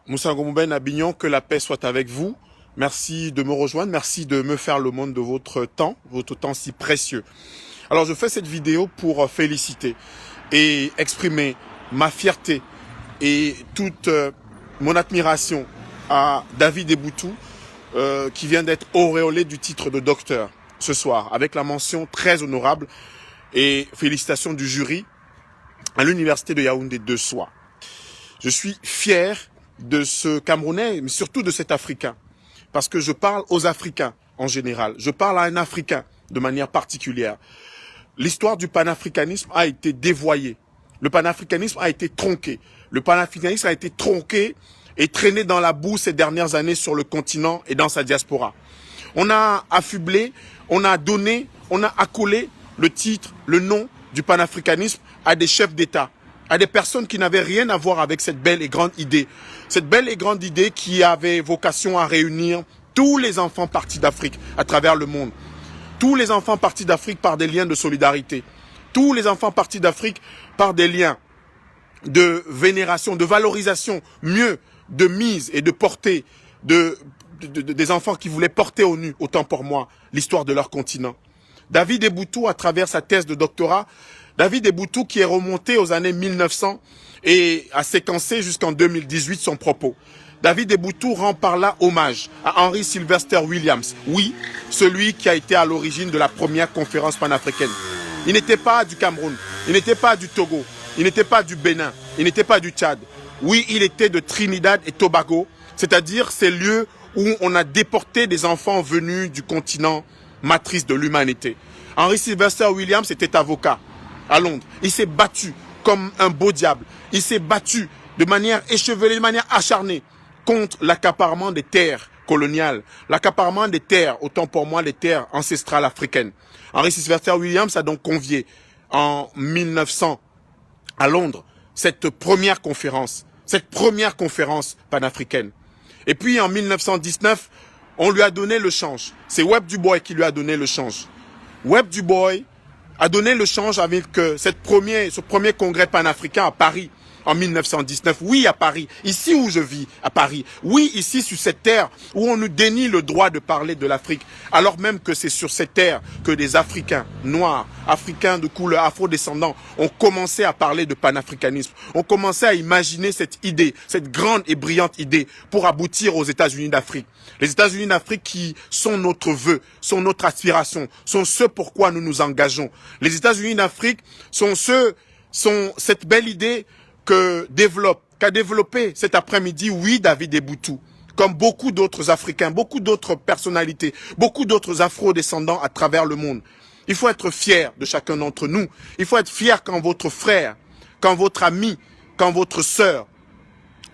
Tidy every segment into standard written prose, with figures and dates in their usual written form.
Moussa Ngomben Abignon, que la paix soit avec vous. Merci de me rejoindre, merci de me faire le monde de votre temps si précieux. Alors je fais cette vidéo pour féliciter et exprimer ma fierté et toute mon admiration à David Eboutou, qui vient d'être auréolé du titre de docteur ce soir, avec la mention très honorable et félicitations du jury à l'université de Yaoundé de Soie. Je suis fier de ce Camerounais, mais surtout de cet Africain, parce que je parle aux Africains en général, je parle à un Africain de manière particulière. L'histoire du panafricanisme a été dévoyée, le panafricanisme a été tronqué, le panafricanisme a été tronqué et traîné dans la boue ces dernières années sur le continent et dans sa diaspora. On a affublé, on a donné, on a accolé le titre, le nom du panafricanisme à des chefs d'État, à des personnes qui n'avaient rien à voir avec cette belle et grande idée. Cette belle et grande idée qui avait vocation à réunir tous les enfants partis d'Afrique à travers le monde. Tous les enfants partis d'Afrique par des liens de solidarité. Tous les enfants partis d'Afrique par des liens de vénération, de valorisation, mieux, de mise et de portée des enfants qui voulaient porter au nu, autant pour moi, l'histoire de leur continent. David Eboutou, à travers sa thèse de doctorat, David Eboutou qui est remonté aux années 1900 et a séquencé jusqu'en 2018 son propos. David Eboutou rend par là hommage à Henry Sylvester Williams, oui, celui qui a été à l'origine de la première conférence panafricaine. Il n'était pas du Cameroun, il n'était pas du Togo, il n'était pas du Bénin, il n'était pas du Tchad. Oui, il était de Trinidad et Tobago, c'est-à-dire ces lieux où on a déporté des enfants venus du continent matrice de l'humanité. Henry Sylvester Williams était avocat à Londres. Il s'est battu comme un beau diable. Il s'est battu de manière échevelée, de manière acharnée contre l'accaparement des terres coloniales, l'accaparement des terres, autant pour moi les terres ancestrales africaines. Henry Sylvester Williams a donc convié en 1900 à Londres cette première conférence panafricaine. Et puis en 1919, on lui a donné le change. C'est Webb Du Bois qui lui a donné le change. Webb Du Bois a donné le change avec ce premier congrès panafricain à Paris en 1919. Oui, à Paris, ici où je vis, à Paris. Oui, ici sur cette terre où on nous dénie le droit de parler de l'Afrique, alors même que c'est sur cette terre que des Africains noirs, Africains de couleur afro-descendants ont commencé à parler de panafricanisme, ont commencé à imaginer cette idée, cette grande et brillante idée pour aboutir aux États-Unis d'Afrique. Les États-Unis d'Afrique qui sont notre vœu, sont notre aspiration, sont ce pourquoi nous nous engageons. Les États-Unis d'Afrique sont cette belle idée qu'a développé cet après-midi, oui, David Eboutou, comme beaucoup d'autres Africains, beaucoup d'autres personnalités, beaucoup d'autres afro-descendants à travers le monde. Il faut être fier de chacun d'entre nous. Il faut être fier quand votre frère, quand votre ami, quand votre sœur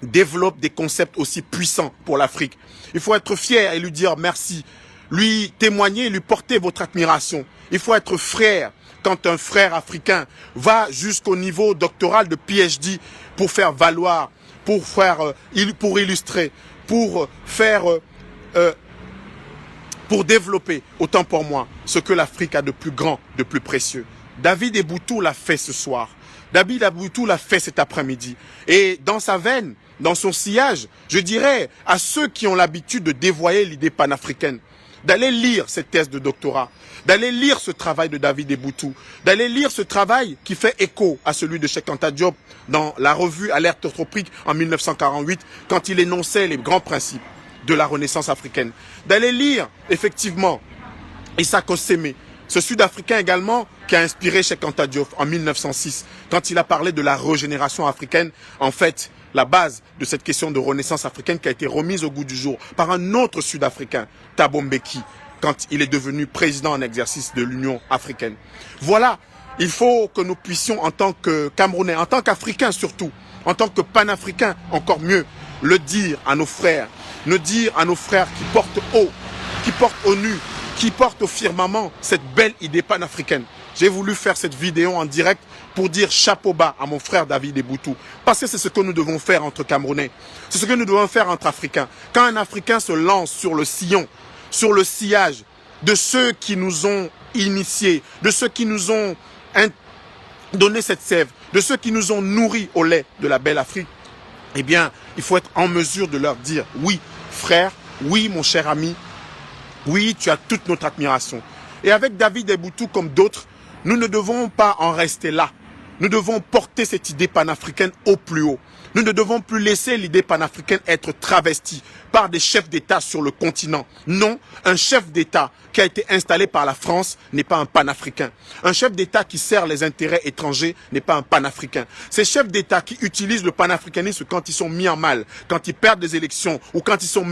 développe des concepts aussi puissants pour l'Afrique. Il faut être fier et lui dire merci, lui témoigner, lui porter votre admiration. Il faut être frère quand un frère africain va jusqu'au niveau doctoral de PhD pour faire valoir, pour illustrer, pour développer, autant pour moi, ce que l'Afrique a de plus grand, de plus précieux. David Eboutou l'a fait ce soir. David Eboutou l'a fait cet après-midi. Et dans sa veine, dans son sillage, je dirais à ceux qui ont l'habitude de dévoyer l'idée panafricaine, d'aller lire cette thèse de doctorat, d'aller lire ce travail de David Eboutou, d'aller lire ce travail qui fait écho à celui de Cheikh Anta Diop dans la revue Alerte Tropique en 1948, quand il énonçait les grands principes de la Renaissance africaine. D'aller lire, effectivement, Issa Kosseme, ce Sud-Africain également qui a inspiré Cheikh Anta Diop en 1906, quand il a parlé de la régénération africaine, en fait, la base de cette question de renaissance africaine qui a été remise au goût du jour par un autre Sud-Africain, Thabo Mbeki, quand il est devenu président en exercice de l'Union africaine. Voilà, il faut que nous puissions en tant que Camerounais, en tant qu'Africains surtout, en tant que Panafricains encore mieux, le dire à nos frères, qui portent haut, qui portent au nu, qui portent au firmament cette belle idée panafricaine. J'ai voulu faire cette vidéo en direct pour dire chapeau bas à mon frère David Eboutou. Parce que c'est ce que nous devons faire entre Camerounais. C'est ce que nous devons faire entre Africains. Quand un Africain se lance sur le sillon, sur le sillage de ceux qui nous ont initiés, de ceux qui nous ont donner cette sève, de ceux qui nous ont nourris au lait de la belle Afrique, eh bien, il faut être en mesure de leur dire, oui, frère, oui, mon cher ami, oui, tu as toute notre admiration. Et avec David Eboutou comme d'autres, nous ne devons pas en rester là. Nous devons porter cette idée panafricaine au plus haut. Nous ne devons plus laisser l'idée panafricaine être travestie par des chefs d'État sur le continent. Non, un chef d'État qui a été installé par la France n'est pas un panafricain. Un chef d'État qui sert les intérêts étrangers n'est pas un panafricain. Ces chefs d'État qui utilisent le panafricanisme quand ils sont mis en mal, quand ils perdent des élections ou quand ils sont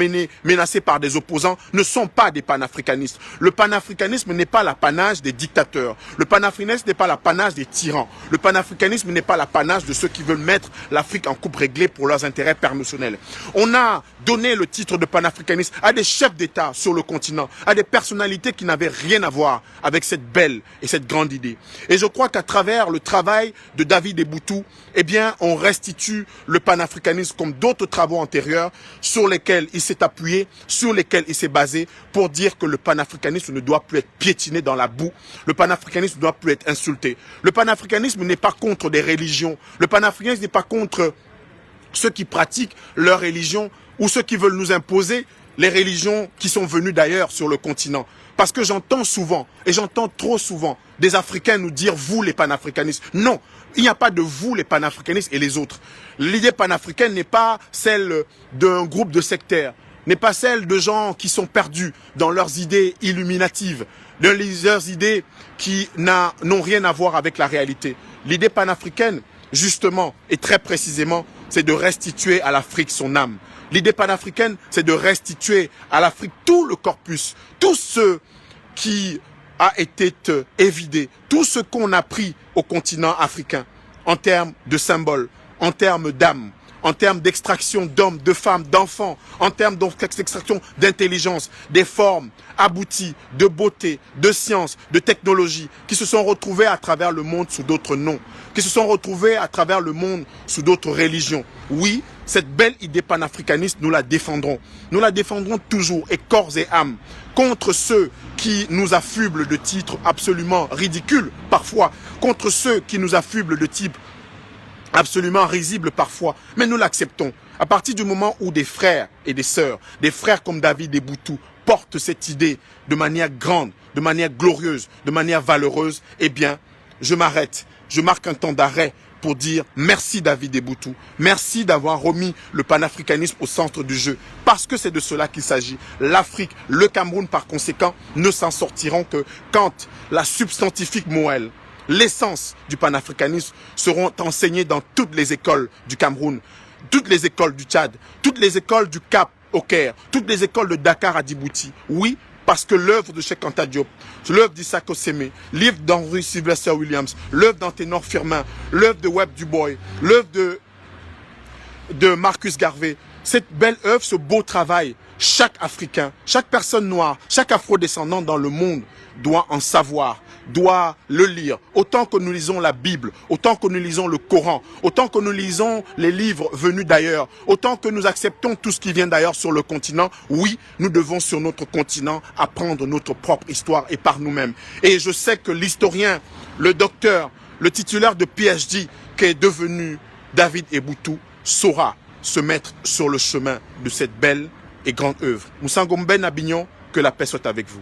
menacés par des opposants, ne sont pas des panafricanistes. Le panafricanisme n'est pas l'apanage des dictateurs. Le panafricanisme n'est pas l'apanage des tyrans. Le panafricanisme n'est pas l'apanage de ceux qui veulent mettre l'Afrique en coupe réglée pour leurs intérêts personnels. On a donné le titre de panafricanisme à des chefs d'État sur le continent, à des personnalités qui n'avaient rien à voir avec cette belle et cette grande idée. Et je crois qu'à travers le travail de David Eboutou, eh bien, on restitue le panafricanisme comme d'autres travaux antérieurs sur lesquels il s'est appuyé, sur lesquels il s'est basé pour dire que le panafricanisme ne doit plus être piétiné dans la boue. Le panafricanisme ne doit plus être insulté. Le panafricanisme n'est pas contre des religions. Le panafricanisme n'est pas contre ceux qui pratiquent leur religion ou ceux qui veulent nous imposer les religions qui sont venues d'ailleurs sur le continent. Parce que j'entends souvent, et j'entends trop souvent, des Africains nous dire « vous les panafricanistes ». Non, il n'y a pas de « vous les panafricanistes » et les autres. L'idée panafricaine n'est pas celle d'un groupe de sectaires, n'est pas celle de gens qui sont perdus dans leurs idées illuminatives, dans leurs idées qui n'ont rien à voir avec la réalité. L'idée panafricaine, justement, et très précisément, c'est de restituer à l'Afrique son âme. L'idée panafricaine, c'est de restituer à l'Afrique tout le corpus, tout ce qui a été évidé, tout ce qu'on a pris au continent africain en termes de symboles, en termes d'âme, en termes d'extraction d'hommes, de femmes, d'enfants, en termes d'extraction d'intelligence, des formes abouties, de beauté, de science, de technologie, qui se sont retrouvées à travers le monde sous d'autres noms, qui se sont retrouvées à travers le monde sous d'autres religions. Oui, cette belle idée panafricaniste, nous la défendrons. Nous la défendrons toujours, et corps et âme, contre ceux qui nous affublent de titres absolument ridicules, parfois, contre ceux qui nous affublent de types absolument risibles parfois, mais nous l'acceptons. À partir du moment où des frères et des sœurs, des frères comme David Eboutou, portent cette idée de manière grande, de manière glorieuse, de manière valeureuse, eh bien, je m'arrête, je marque un temps d'arrêt pour dire merci David Eboutou, merci d'avoir remis le panafricanisme au centre du jeu, parce que c'est de cela qu'il s'agit. L'Afrique, le Cameroun par conséquent, ne s'en sortiront que quand la substantifique Moël, l'essence du panafricanisme seront enseignées dans toutes les écoles du Cameroun, toutes les écoles du Tchad, toutes les écoles du Cap au Caire, toutes les écoles de Dakar à Djibouti. Oui, parce que l'œuvre de Cheikh Anta Diop, l'œuvre d'Isaac Osémé, l'œuvre d'Henry Sylvester Williams, l'œuvre d'Anténor Firmin, l'œuvre de Webb Dubois, l'œuvre de Marcus Garvey, cette belle œuvre, ce beau travail, chaque Africain, chaque personne noire, chaque afro-descendant dans le monde doit en savoir, doit le lire. Autant que nous lisons la Bible, autant que nous lisons le Coran, autant que nous lisons les livres venus d'ailleurs, autant que nous acceptons tout ce qui vient d'ailleurs sur le continent, oui, nous devons sur notre continent apprendre notre propre histoire et par nous-mêmes. Et je sais que l'historien, le docteur, le titulaire de PhD qui est devenu David Eboutou saura se mettre sur le chemin de cette belle et grande œuvre. Moussa Ngomben Abignon, que la paix soit avec vous.